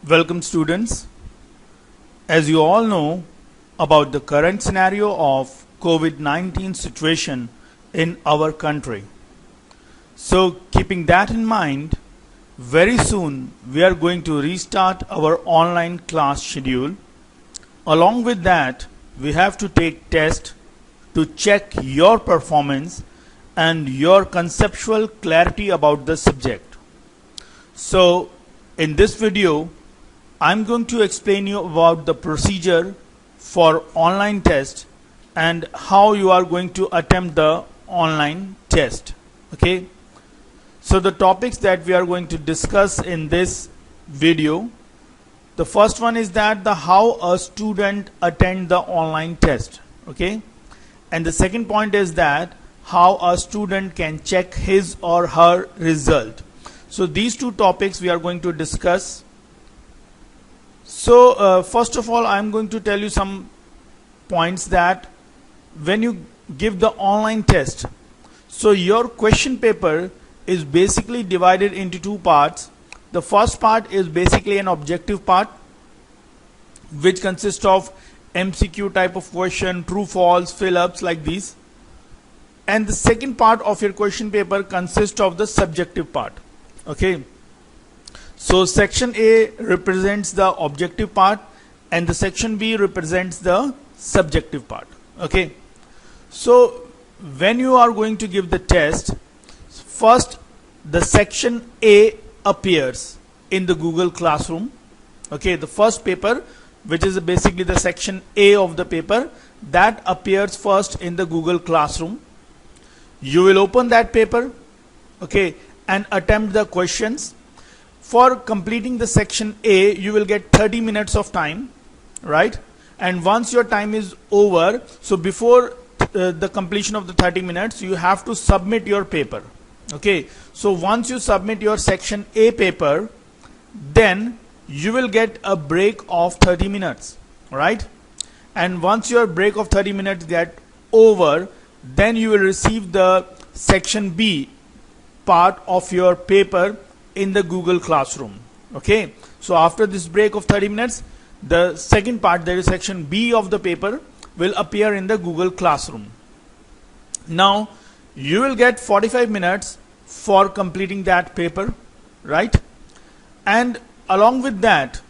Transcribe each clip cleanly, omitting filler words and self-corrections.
Welcome students. As you all know about the current scenario of COVID-19 situation in our country. So keeping that in mind, very soon we are going to restart our online class schedule. Along with that, we have to take tests to check your performance and your conceptual clarity about the subject. So in this video, I'm going to explain you about the procedure for online test and how you are going to attempt the online test. Okay. So the topics that we are going to discuss in this video, the first one is that how a student attend the online test. Okay. And the second point is that how a student can check his or her result. So these two topics we are going to discuss. So first of all, I'm going to tell you some points that when you give the online test, so your question paper is basically divided into two parts. The first part is basically an objective part, which consists of MCQ type of question, true, false, fill-ups like these. And the second part of your question paper consists of the subjective part. Okay. So section A represents the objective part and the section B represents the subjective part. Okay. So when you are going to give the test, first the section A appears in the Google Classroom. Okay. The first paper, which is basically the section A of the paper, that appears first in the Google Classroom. You will open that paper, okay, and attempt the questions. For completing the section A, you will get 30 minutes of time, right? And once your time is over, so before the completion of the 30 minutes, you have to submit your paper. Okay, so once you submit your section A paper, then you will get a break of 30 minutes, right? And once your break of 30 minutes get over, then you will receive the section B part of your paper in the Google Classroom. Okay, so after this break of 30 minutes, the second part, that is section B of the paper, will appear in the Google Classroom. Now you will get 45 minutes for completing that paper, right? And along with that,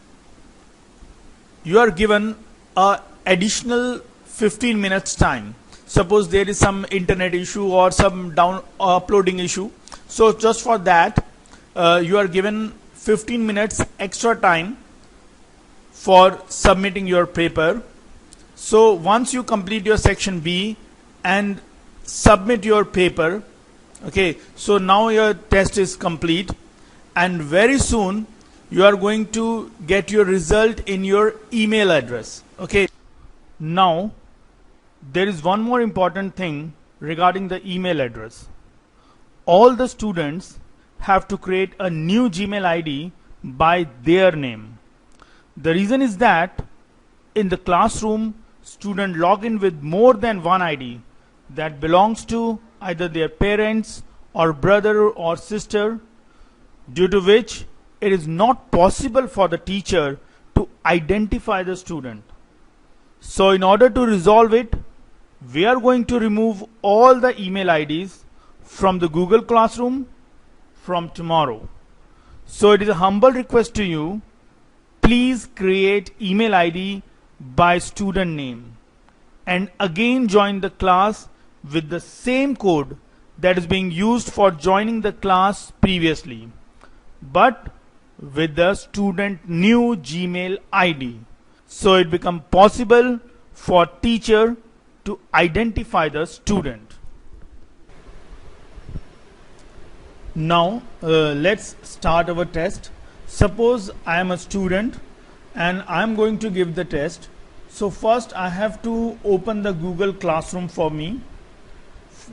you are given a additional 15 minutes time. Suppose there is some internet issue or some uploading issue, so just for that you are given 15 minutes extra time for submitting your paper. So once you complete your section B and submit your paper, okay, so now your test is complete and very soon you are going to get your result in your email address. Okay, now there is one more important thing regarding the email address. All the students have to create a new Gmail ID by their name. The reason is that in the classroom, students log in with more than one ID that belongs to either their parents or brother or sister, due to which it is not possible for the teacher to identify the student. So in order to resolve it, we are going to remove all the email IDs from the Google Classroom from tomorrow. So it is a humble request to you, please create email ID by student name and again join the class with the same code that is being used for joining the class previously, but with the student new Gmail ID. So it becomes possible for teacher to identify the student. Now let's start our test. Suppose I am a student and I am going to give the test. So first I have to open the Google Classroom for me.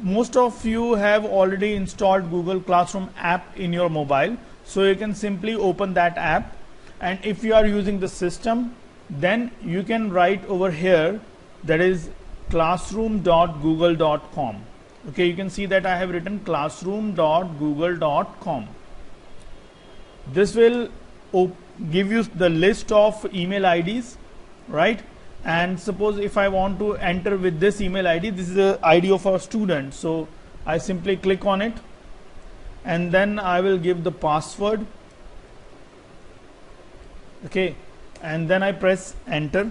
Most of you have already installed Google Classroom app in your mobile, so you can simply open that app, and if you are using the system, then you can write over here, that is classroom.google.com. Okay, you can see that I have written classroom.google.com. This will give you the list of email IDs, right? And suppose if I want to enter with this email ID, this is the ID of our student, so I simply click on it, and then I will give the password, okay, and then I press enter.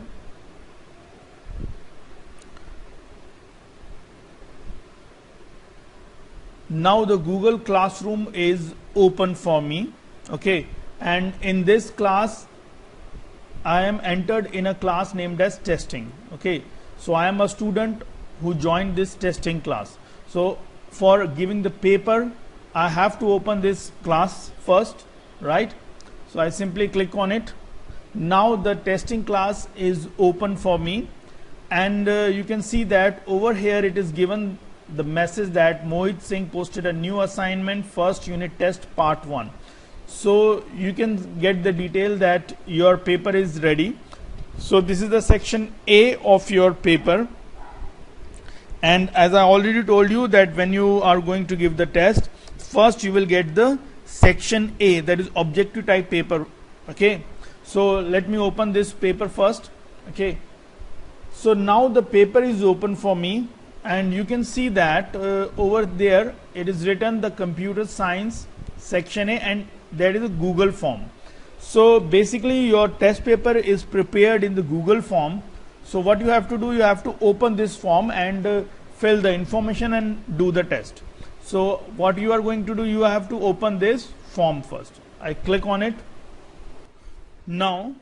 Now the Google Classroom is open for me, okay, and in this class I am entered in a class named as testing, okay. So I am a student who joined this testing class. So for giving the paper, I have to open this class first, right? So I simply click on it. Now the testing class is open for me, and you can see that over here it is given the message that Mohit Singh posted a new assignment, first unit test part 1. So you can get the detail that your paper is ready. So this is the section A of your paper, and as I already told you that when you are going to give the test, first you will get the section A, that is objective type paper, okay. So let me open this paper first, okay. So now the paper is open for me, and you can see that over there it is written the computer science section A, and that is a Google form. So basically your test paper is prepared in the Google form. So what you have to do, you have to open this form and fill the information and do the test. So what you are going to do, you have to open this form first. I click on it. Now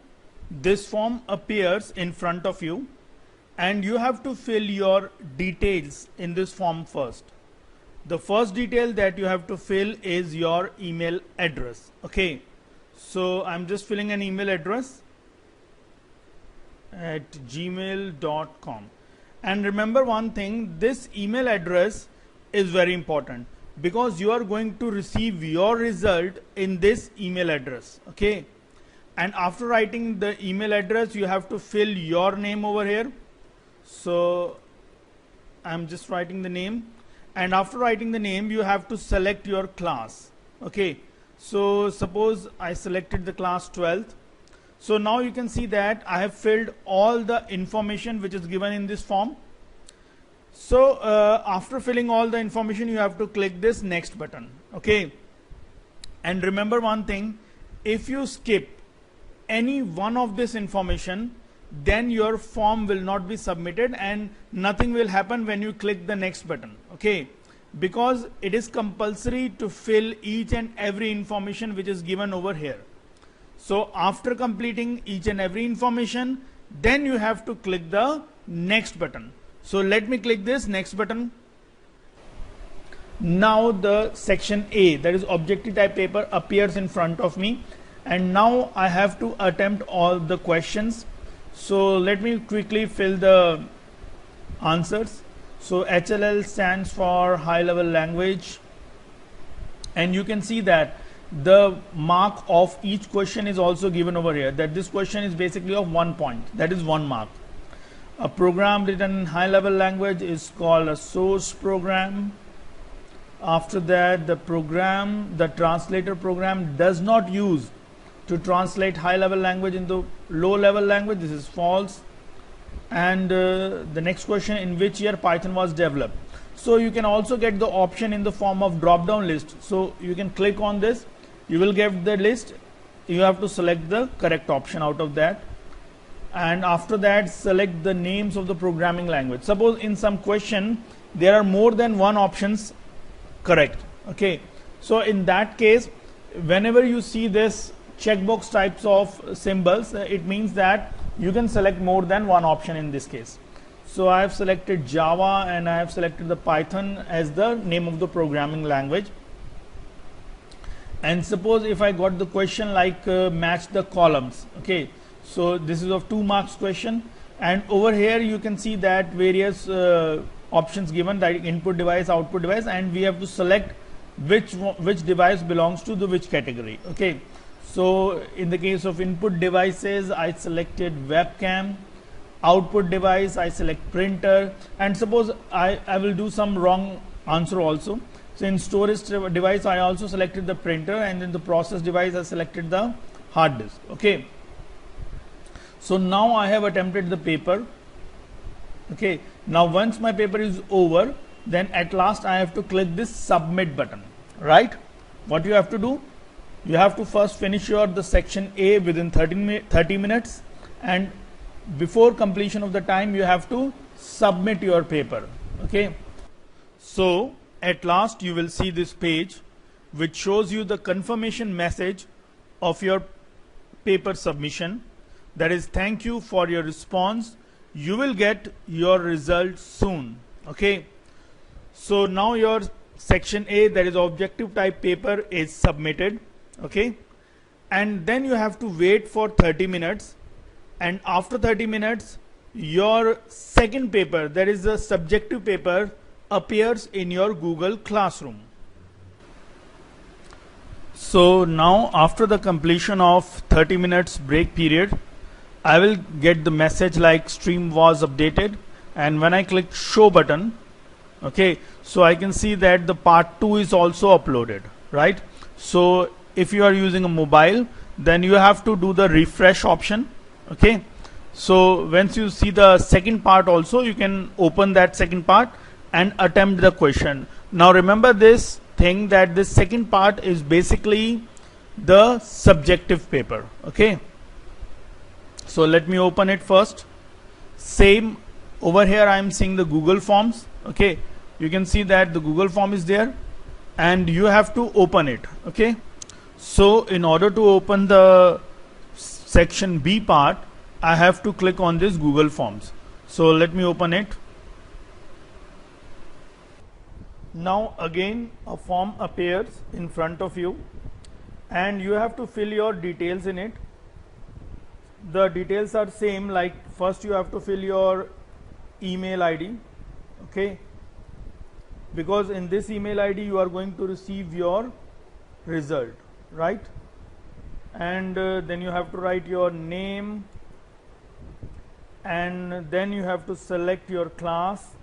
this form appears in front of you, and you have to fill your details in this form first. The first detail that you have to fill is your email address, okay. So I'm just filling an email address at gmail.com, and remember one thing, this email address is very important because you are going to receive your result in this email address, okay. And after writing the email address, you have to fill your name over here. So I'm just writing the name, and after writing the name you have to select your class, okay. So suppose I selected the class 12th. So now you can see that I have filled all the information which is given in this form. So after filling all the information, you have to click this next button, okay. And remember one thing, if you skip any one of this information, then your form will not be submitted and nothing will happen when you click the next button, okay. Because it is compulsory to fill each and every information which is given over here. So after completing each and every information, then you have to click the next button. So let me click this next button. Now the section A, that is objective type paper, appears in front of me, and now I have to attempt all the questions. So let me quickly fill the answers. So HLL stands for high level language, and you can see that the mark of each question is also given over here, that this question is basically of 1 point, that is 1 mark. A program written in high level language is called a source program. After that, the translator program does not use to translate high level language into low level language. This is false. And the next question, in which year Python was developed. So you can also get the option in the form of drop down list. So you can click on this, you will get the list, you have to select the correct option out of that, and after that select the names of the programming language. Suppose in some question there are more than one options correct, okay. So in that case, whenever you see this checkbox types of symbols, it means that you can select more than one option in this case. So I have selected Java and I have selected the Python as the name of the programming language. And suppose if I got the question like match the columns, okay. So this is of 2 marks question, and over here you can see that various options given, like input device, output device, and we have to select which device belongs to the which category, okay. So in the case of input devices, I selected webcam. Output device, I select printer. And suppose I will do some wrong answer also. So in storage device, I also selected the printer, and in the process device, I selected the hard disk. Okay, so now I have attempted the paper. Okay, now once my paper is over, then at last I have to click this submit button, right? What you have to do, you have to first finish the section A within 30 minutes, and before completion of the time you have to submit your paper. Okay, so at last you will see this page which shows you the confirmation message of your paper submission, that is, thank you for your response, you will get your results soon. Okay, so now your section A, that is objective type paper, is submitted. Okay, and then you have to wait for 30 minutes, and after 30 minutes your second paper, that is the subjective paper, appears in your Google Classroom. So now after the completion of 30 minutes break period, I will get the message like stream was updated, and when I click show button, okay, so I can see that the part 2 is also uploaded, right? So if you are using a mobile, then you have to do the refresh option. Okay, so once you see the second part also, you can open that second part and attempt the question. Now remember this thing, that this second part is basically the subjective paper. Okay, so let me open it first. Same over here, I am seeing the Google Forms. Okay, you can see that the Google form is there and you have to open it. Okay, so in order to open the section B part, I have to click on this Google Forms. So let me open it. Now again a form appears in front of you and you have to fill your details in it. The details are same, like first you have to fill your email ID. Okay, because in this email ID you are going to receive your result, right? And then you have to write your name, and then you have to select your class.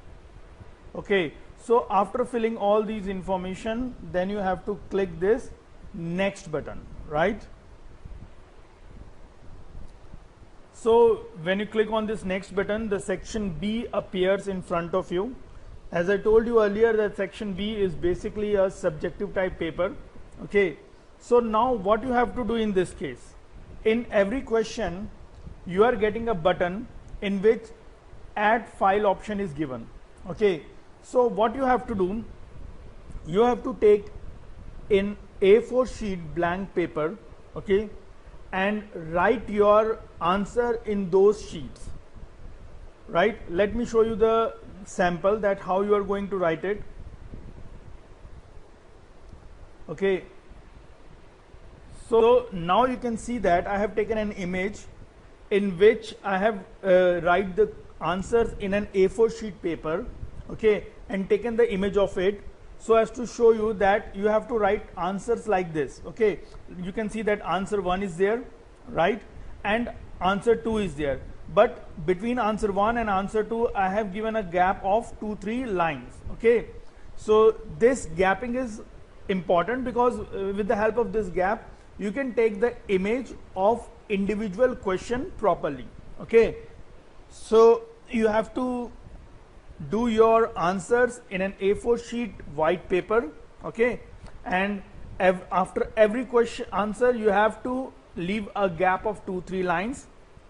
Okay, so after filling all these information, then you have to click this next button, right? So when you click on this next button, the section B appears in front of you. As I told you earlier, that section B is basically a subjective type paper. Okay, so now what you have to do in this case, in every question you are getting a button in which add file option is given. Okay, so what you have to do, you have to take in A4 sheet blank paper, okay, and write your answer in those sheets, right? Let me show you the sample, that how you are going to write it. Okay, so now you can see that I have taken an image in which I have write the answers in an A4 sheet paper, okay, and taken the image of it so as to show you that you have to write answers like this. Okay, you can see that answer 1 is there, right, and answer 2 is there, but between answer 1 and answer 2 I have given a gap of 2-3 lines. Okay, so this gapping is important because with the help of this gap you can take the image of individual question properly. Okay, so you have to do your answers in an A4 sheet white paper. Okay, and after every question answer you have to leave a gap of 2-3 lines.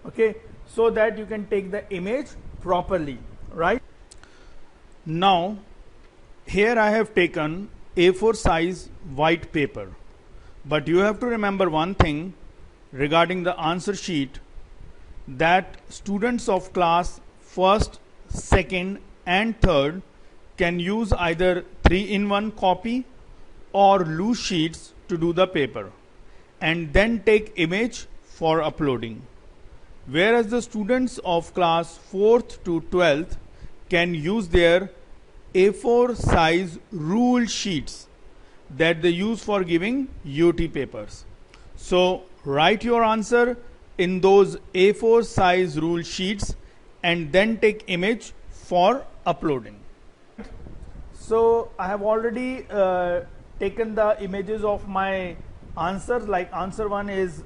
Okay, so that you can take the image properly, right? Now here I have taken A4 size white paper, but you have to remember one thing regarding the answer sheet, that students of class 1st, 2nd and 3rd can use either 3-in-1 copy or loose sheets to do the paper and then take image for uploading, whereas the students of class 4th to 12th can use their A4 size rule sheets that they use for giving UT papers. So write your answer in those A4 size rule sheets and then take image for uploading. So I have already taken the images of my answers, like answer 1 is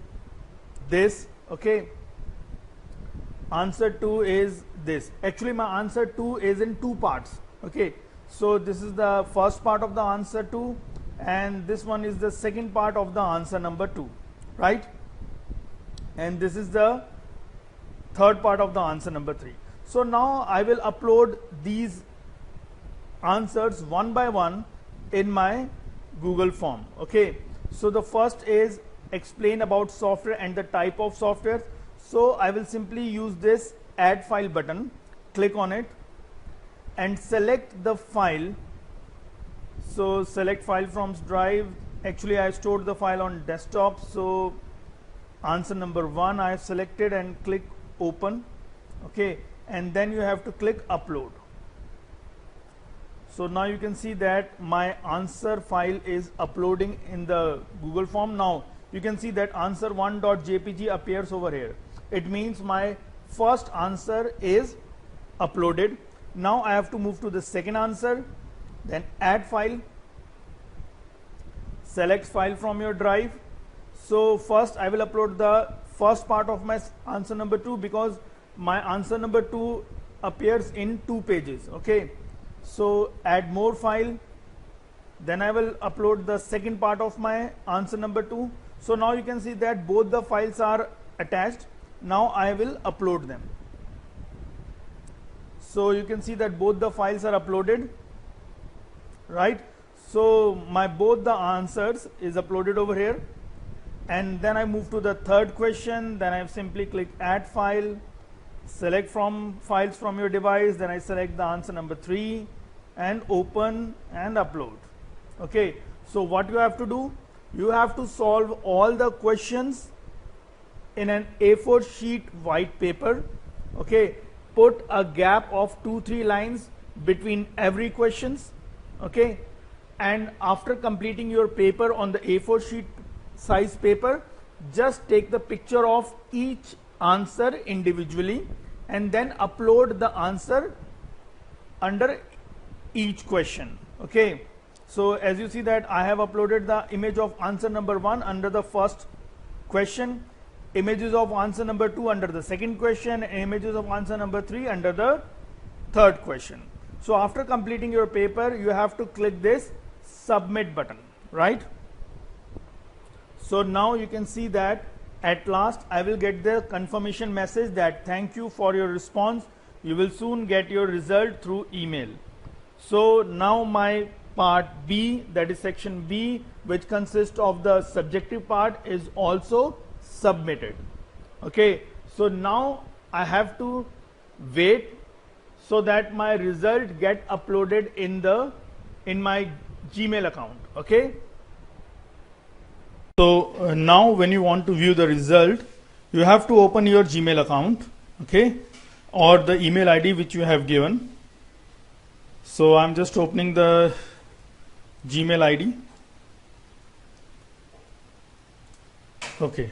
this. Okay, answer 2 is this. Actually my answer 2 is in two parts. Okay, so this is the first part of the answer 2 and this one is the second part of the answer number 2, right? And this is the third part of the answer number 3. So now I will upload these answers one by one in my Google form. Okay, so the first is explain about software and the type of software. So I will simply use this add file button, click on it and select the file. So select file from drive. Actually I stored the file on desktop, so answer number 1 I have selected and click open. Okay, and then you have to click upload. So now you can see that my answer file is uploading in the Google form. Now you can see that answer1.jpg appears over here. It means my first answer is uploaded. Now I have to move to the second answer, then add file, select file from your drive. So first I will upload the first part of my answer number 2 because my answer number 2 appears in 2 pages. Okay, so add more file, then I will upload the second part of my answer number 2. So now you can see that both the files are attached. Now I will upload them. So you can see that both the files are uploaded, right? So my both the answers is uploaded over here, and then I move to the third question. Then I simply click add file, select from files from your device, then I select the answer number 3 and open and upload. Okay, so what you have to do, you have to solve all the questions in an A4 sheet white paper. Okay, put a gap of 2-3 lines between every questions. Okay, and after completing your paper on the A4 sheet size paper, just take the picture of each answer individually and then upload the answer under each question. Okay, so as you see that I have uploaded the image of answer number 1 under the first question, images of answer number 2 under the second question, and images of answer number 3 under the third question. So after completing your paper, you have to click this submit button, right? So now you can see that at last I will get the confirmation message that thank you for your response. You will soon get your result through email. So now my part B, that is section B, which consists of the subjective part, is also submitted. Okay, so now I have to wait so that my result get uploaded in my Gmail account. Okay, so now when you want to view the result, you have to open your Gmail account, okay, or the email ID which you have given. So I'm just opening the Gmail ID. Okay,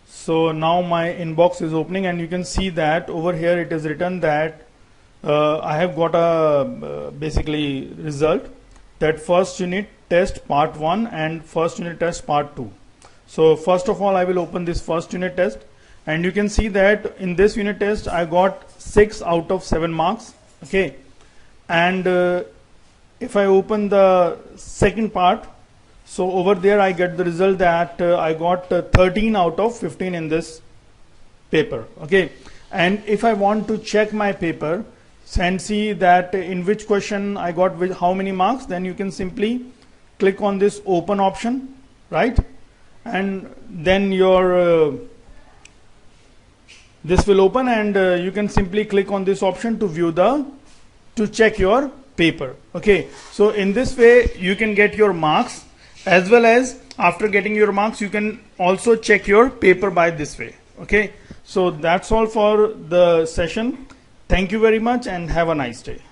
so now my inbox is opening and you can see that over here it is written that I have got a basically result that first unit test part 1 and first unit test part 2. So first of all I will open this first unit test and you can see that in this unit test I got 6 out of 7 marks. Okay, and if I open the second part, so over there I get the result that I got 13 out of 15 in this paper. Okay, and if I want to check my paper and see that in which question I got how many marks, then you can simply click on this open option, right? And then your this will open and you can simply click on this option to view to check your paper. Okay, so in this way you can get your marks, as well as after getting your marks you can also check your paper by this way. Okay, so that's all for the session. Thank you very much and have a nice day.